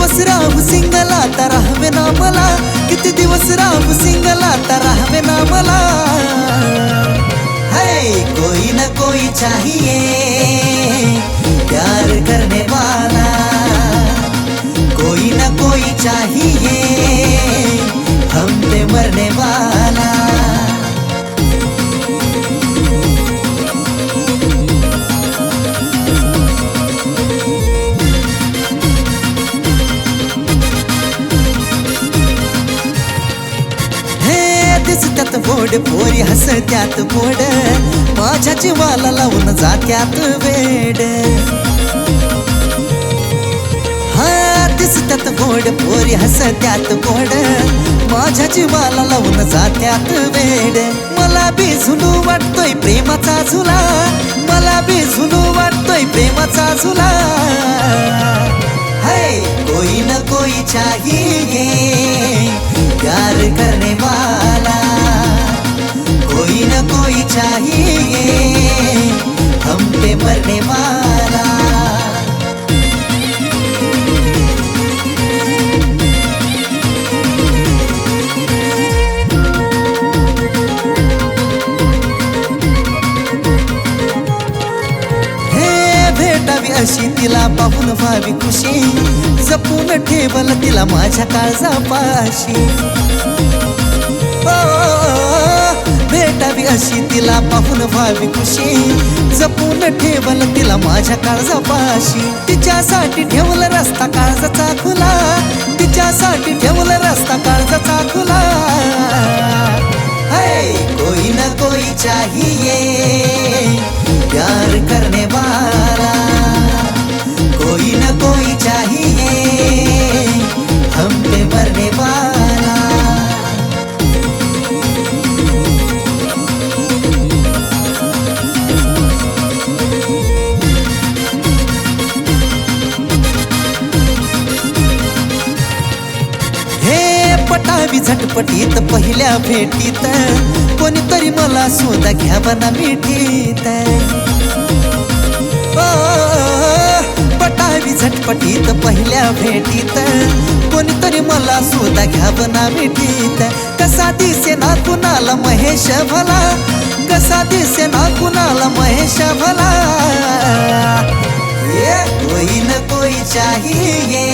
दिवस राहू सिंगल आता राहावे ना मला, किती दिवस राहू सिंगल आता राहावे ना मला। है कोई न कोई चाहिए प्यार करने वाला, कोई न कोई चाहिए हम पे मरने वाला। दिसत्यात बोड पोरी हसत्यात बोड, माझ्या जीवाला लावून जात्यात वेड। हा दिसत्यात बोड पोरी हसत्यात बोड, माझ्या जीवाला लावून जात्यात वेड। मला बी झुलू वाटतोय प्रेमाचा झुला, मला बी झुलू वाटतोय प्रेमाचा झुला। है कोई न कोई चाहिए प्यार करने वाला, कोई न कोई चाहिए हम पे मरने वाला। भेटावी अशी तिला पाहून व्हावी खुशी, जपून ठेवल तिला माझ्या काळजापाशी। भेटावी अशी तिला पाहून व्हावी खुशी, जपून ठेवल तिला माझ्या काळजापाशी। तिच्यासाठी ठेवल रस्ता काळजाचा खुला, तिच्यासाठी ठेवल रस्ता काळजाचा खुला। है कोई न कोई चाहिए प्यार करने वाला, कोई न कोई चाहिए हम पे मरने वाला। हे पटावी झटपटीत पहिल्या भेटीत, कोणीतरी मला सुद्धा घ्यावं ना मिठीत। पटावी झटपटीत पहिल्या भेटीत, कोणीतरी मला सुद्धा घ्यावं ना मिठीत। कसा दिसे ना कुणाला महेश भला, कसा दिसे ना कुणाला महेश भला। कोई न कोई चाहिए